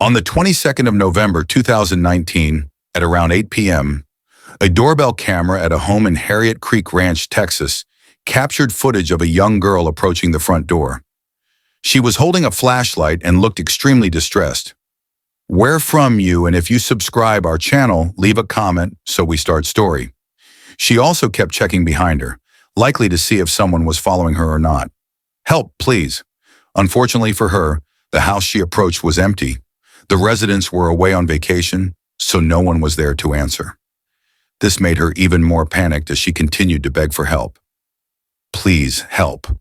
On the 22nd of November 2019, at around 8 p.m., a doorbell camera at a home in Harriet Creek Ranch, Texas, captured footage of a young girl approaching the front door. She was holding a flashlight and looked extremely distressed. "Where from you, and if you subscribe our channel, leave a comment so we start story." She also kept checking behind her, likely to see if someone was following her or not. "Help, please." Unfortunately for her, the house she approached was empty. The residents were away on vacation, so no one was there to answer. This made her even more panicked as she continued to beg for help. "Please help."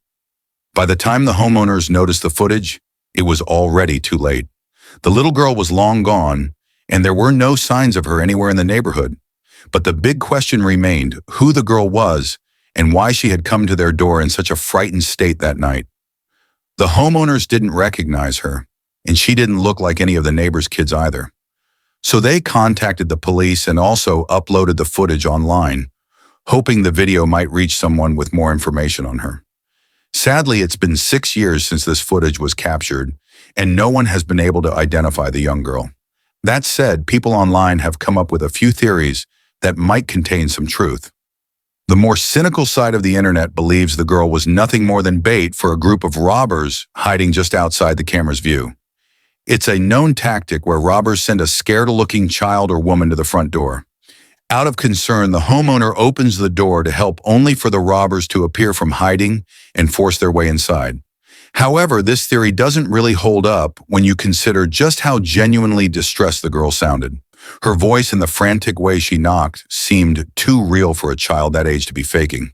By the time the homeowners noticed the footage, it was already too late. The little girl was long gone, and there were no signs of her anywhere in the neighborhood. But the big question remained who the girl was and why she had come to their door in such a frightened state that night. The homeowners didn't recognize her, and she didn't look like any of the neighbors' kids either. So they contacted the police and also uploaded the footage online, hoping the video might reach someone with more information on her. Sadly, it's been 6 years since this footage was captured, and no one has been able to identify the young girl. That said, people online have come up with a few theories that might contain some truth. The more cynical side of the internet believes the girl was nothing more than bait for a group of robbers hiding just outside the camera's view. It's a known tactic where robbers send a scared-looking child or woman to the front door. Out of concern, the homeowner opens the door to help only for the robbers to appear from hiding and force their way inside. However, this theory doesn't really hold up when you consider just how genuinely distressed the girl sounded. Her voice and the frantic way she knocked seemed too real for a child that age to be faking.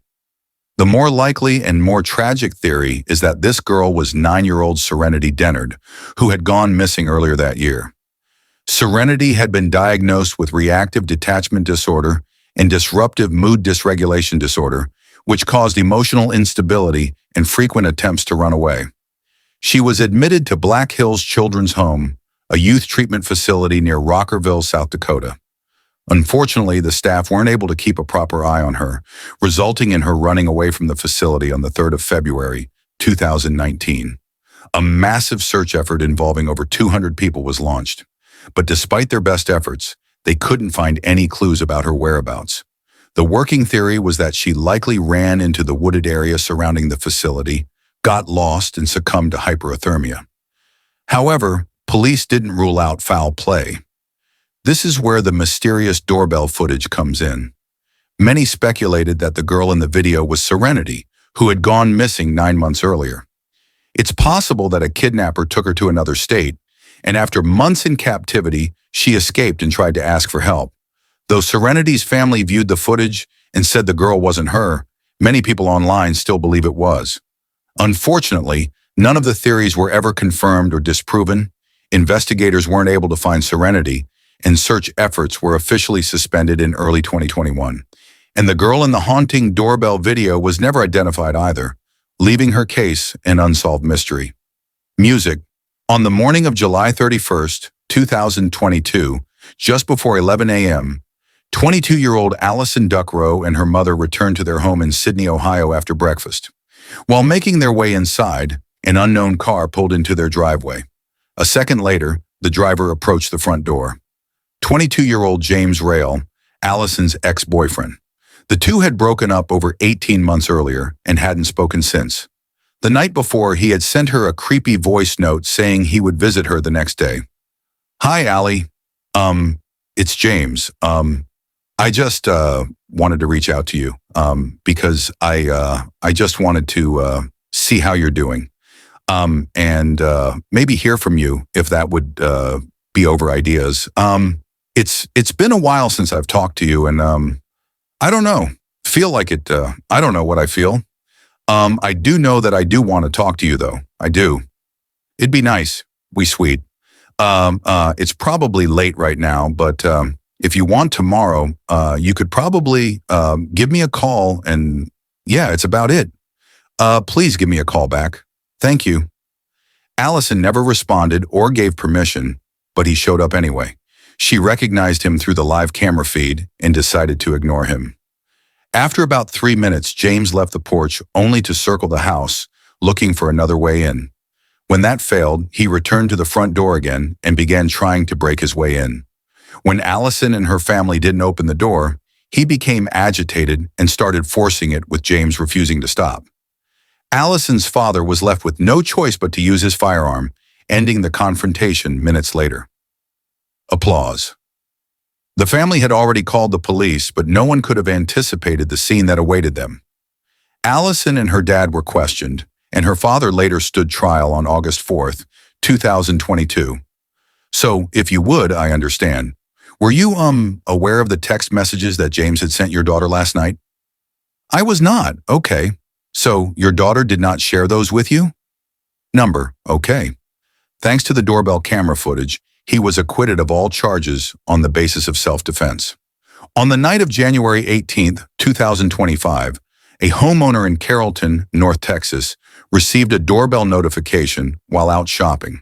The more likely and more tragic theory is that this girl was 9-year-old Serenity Dennard, who had gone missing earlier that year. Serenity had been diagnosed with reactive detachment disorder and disruptive mood dysregulation disorder, which caused emotional instability and frequent attempts to run away. She was admitted to Black Hills Children's Home, a youth treatment facility near Rockerville, South Dakota. Unfortunately, the staff weren't able to keep a proper eye on her, resulting in her running away from the facility on the 3rd of February, 2019. A massive search effort involving over 200 people was launched. But despite their best efforts, they couldn't find any clues about her whereabouts. The working theory was that she likely ran into the wooded area surrounding the facility, got lost, and succumbed to hyperthermia. However, police didn't rule out foul play. This is where the mysterious doorbell footage comes in. Many speculated that the girl in the video was Serenity, who had gone missing 9 months earlier. It's possible that a kidnapper took her to another state, and after months in captivity, she escaped and tried to ask for help. Though Serenity's family viewed the footage and said the girl wasn't her, many people online still believe it was. Unfortunately, none of the theories were ever confirmed or disproven. Investigators weren't able to find Serenity, and search efforts were officially suspended in early 2021. And the girl in the haunting doorbell video was never identified either, leaving her case an unsolved mystery. Music. On the morning of July 31st, 2022, just before 11 a.m., 22-year-old Allison Duckrow and her mother returned to their home in Sydney, Ohio after breakfast. While making their way inside, an unknown car pulled into their driveway. A second later, the driver approached the front door. 22-year-old James Rail, Allison's ex-boyfriend. The two had broken up over 18 months earlier and hadn't spoken since. The night before, he had sent her a creepy voice note saying he would visit her the next day. "Hi, Allie. It's James. I just wanted to reach out to you because I just wanted to see how you're doing and maybe hear from you if that would be over ideas. It's been a while since I've talked to you, and I don't know. Feel like it. I don't know what I feel. I do know that I do want to talk to you, though. I do. It'd be nice. We sweet. It's probably late right now, but if you want tomorrow, you could probably give me a call, and yeah, it's about it. Please give me a call back. Thank you." Allison never responded or gave permission, but he showed up anyway. She recognized him through the live camera feed and decided to ignore him. After about 3 minutes, James left the porch only to circle the house, looking for another way in. When that failed, he returned to the front door again and began trying to break his way in. When Allison and her family didn't open the door, he became agitated and started forcing it, with James refusing to stop. Allison's father was left with no choice but to use his firearm, ending the confrontation minutes later. Applause. The family had already called the police, but no one could have anticipated the scene that awaited them. Allison and her dad were questioned, and her father later stood trial on August 4th, 2022. So, if you would, I understand. Were you, aware of the text messages that James had sent your daughter last night? I was not. Okay. So, your daughter did not share those with you? Number. Okay. Thanks to the doorbell camera footage, he was acquitted of all charges on the basis of self-defense. On the night of January 18th, 2025, a homeowner in Carrollton, North Texas, received a doorbell notification while out shopping.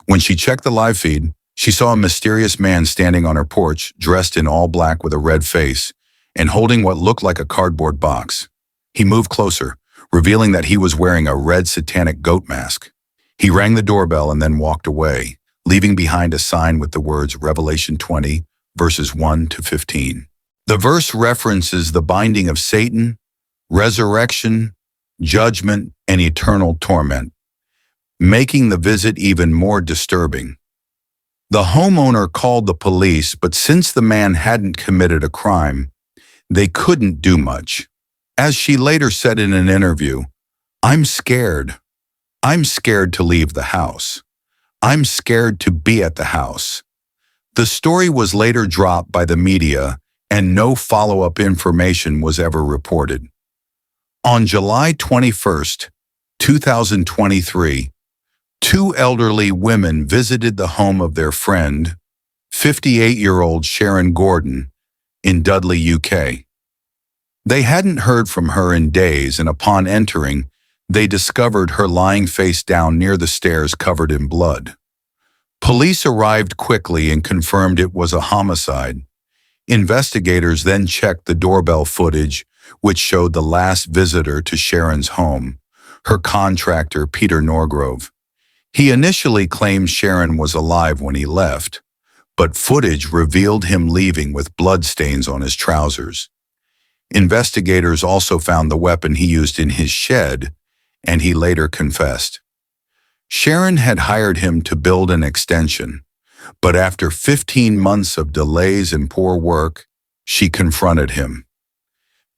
When she checked the live feed, she saw a mysterious man standing on her porch, dressed in all black with a red face and holding what looked like a cardboard box. He moved closer, revealing that he was wearing a red satanic goat mask. He rang the doorbell and then walked away, leaving behind a sign with the words Revelation 20, verses 1 to 15. The verse references the binding of Satan, resurrection, judgment, and eternal torment, making the visit even more disturbing. The homeowner called the police, but since the man hadn't committed a crime, they couldn't do much. As she later said in an interview, I'm scared. I'm scared to leave the house. I'm scared to be at the house. The story was later dropped by the media, and no follow-up information was ever reported. On July 21st, 2023, two elderly women visited the home of their friend, 58-year-old Sharon Gordon, in Dudley, UK. They hadn't heard from her in days, and upon entering, they discovered her lying face down near the stairs covered in blood. Police arrived quickly and confirmed it was a homicide. Investigators then checked the doorbell footage, which showed the last visitor to Sharon's home, her contractor, Peter Norgrove. He initially claimed Sharon was alive when he left, but footage revealed him leaving with bloodstains on his trousers. Investigators also found the weapon he used in his shed, and he later confessed. Sharon had hired him to build an extension, but after 15 months of delays and poor work, she confronted him.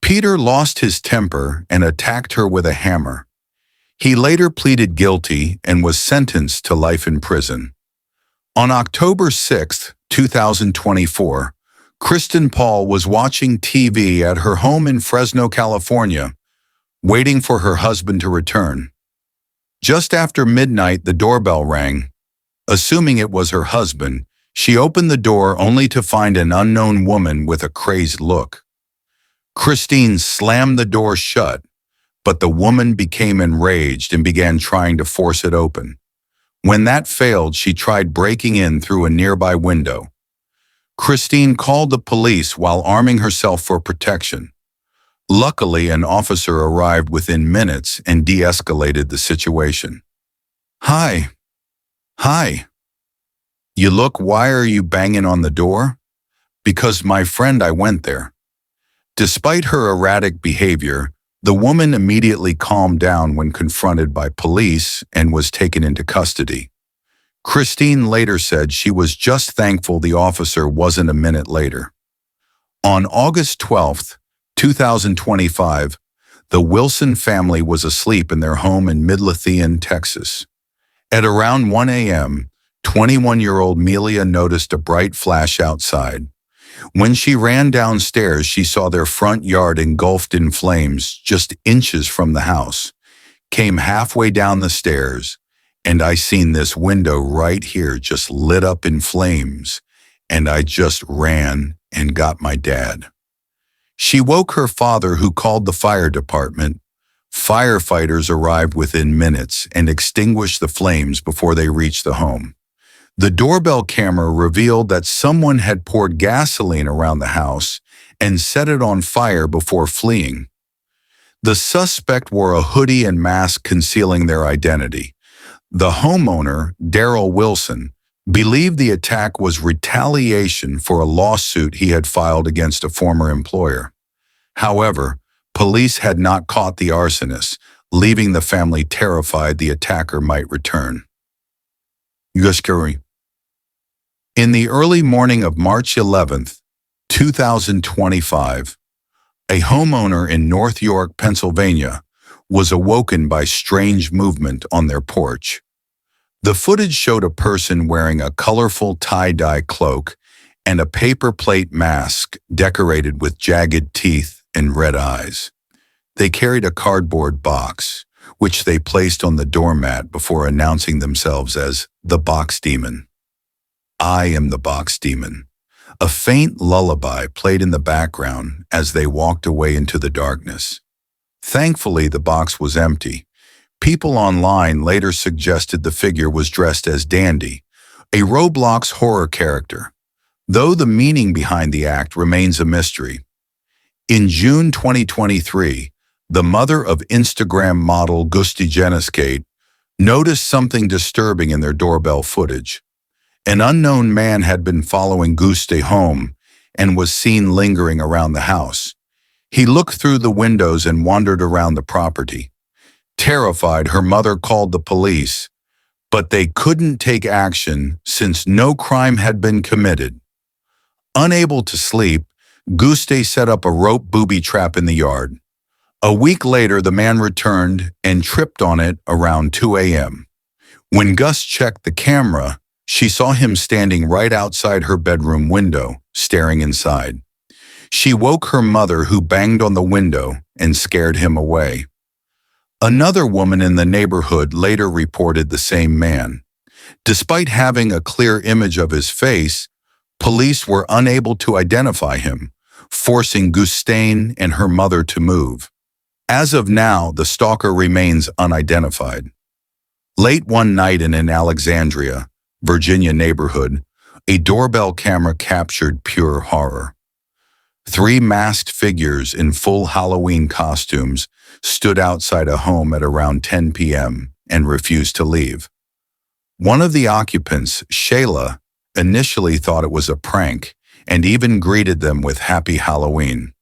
Peter lost his temper and attacked her with a hammer. He later pleaded guilty and was sentenced to life in prison. On October 6, 2024, Kristen Paul was watching TV at her home in Fresno, California, waiting for her husband to return. Just after midnight, the doorbell rang. Assuming it was her husband, she opened the door only to find an unknown woman with a crazed look. Christine slammed the door shut, but the woman became enraged and began trying to force it open. When that failed, she tried breaking in through a nearby window. Christine called the police while arming herself for protection. Luckily, an officer arrived within minutes and de-escalated the situation. Hi. You look, why are you banging on the door? Because my friend, I went there. Despite her erratic behavior, the woman immediately calmed down when confronted by police and was taken into custody. Christine later said she was just thankful the officer wasn't a minute later. On August 12, 2025, the Wilson family was asleep in their home in Midlothian, Texas. At around 1 a.m., 21-year-old Melia noticed a bright flash outside. When she ran downstairs, she saw their front yard engulfed in flames just inches from the house. Came halfway down the stairs, and I seen this window right here just lit up in flames, and I just ran and got my dad. She woke her father, who called the fire department. Firefighters arrived within minutes and extinguished the flames before they reached the home. The doorbell camera revealed that someone had poured gasoline around the house and set it on fire before fleeing. The suspect wore a hoodie and mask concealing their identity. The homeowner, Darrell Wilson, believed the attack was retaliation for a lawsuit he had filed against a former employer. However, police had not caught the arsonist, leaving the family terrified the attacker might return. Yuskari. In the early morning of March 11th, 2025, a homeowner in North York, Pennsylvania, was awoken by strange movement on their porch. The footage showed a person wearing a colorful tie-dye cloak and a paper plate mask decorated with jagged teeth and red eyes. They carried a cardboard box, which they placed on the doormat before announcing themselves as the Box Demon. I am the Box Demon. A faint lullaby played in the background as they walked away into the darkness. Thankfully, the box was empty. People online later suggested the figure was dressed as Dandy, a Roblox horror character, though the meaning behind the act remains a mystery. In June 2023, the mother of Instagram model Gusti Genescate noticed something disturbing in their doorbell footage. An unknown man had been following Gusti home and was seen lingering around the house. He looked through the windows and wandered around the property. Terrified, her mother called the police, but they couldn't take action since no crime had been committed. Unable to sleep, Gusti set up a rope booby trap in the yard. A week later, the man returned and tripped on it around 2 a.m. When Gus checked the camera, she saw him standing right outside her bedroom window, staring inside. She woke her mother, who banged on the window and scared him away. Another woman in the neighborhood later reported the same man. Despite having a clear image of his face, police were unable to identify him, forcing Gustine and her mother to move. As of now, the stalker remains unidentified. Late one night in an Alexandria, Virginia neighborhood, a doorbell camera captured pure horror. 3 masked figures in full Halloween costumes stood outside a home at around 10 p.m. and refused to leave. One of the occupants, Shayla, initially thought it was a prank and even greeted them with Happy Halloween.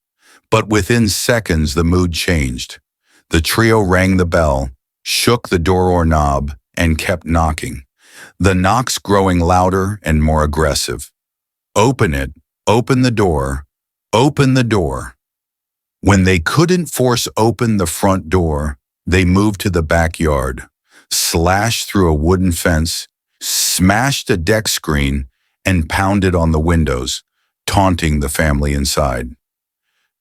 But within seconds, the mood changed. The trio rang the bell, shook the door knob, and kept knocking, the knocks growing louder and more aggressive. Open it, open the door, open the door. When they couldn't force open the front door, they moved to the backyard, slashed through a wooden fence, smashed a deck screen, and pounded on the windows, taunting the family inside.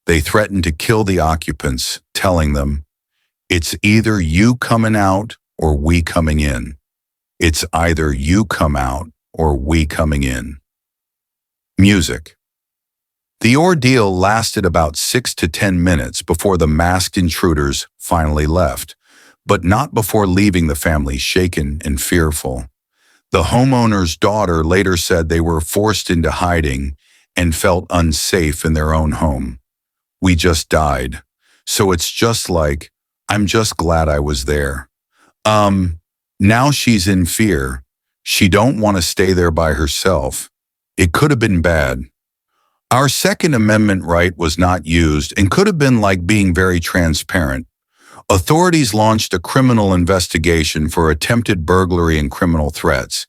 They threatened to kill the occupants, telling them, "It's either you coming out or we coming in. It's either you come out or we coming in." Music. The ordeal lasted about 6 to 10 minutes before the masked intruders finally left, but not before leaving the family shaken and fearful. The homeowner's daughter later said they were forced into hiding and felt unsafe in their own home. "We just died, so it's just like, I'm just glad I was there. Now she's in fear. She don't want to stay there by herself. It could have been bad." Our Second Amendment right was not used and could have been like being very transparent. Authorities launched a criminal investigation for attempted burglary and criminal threats,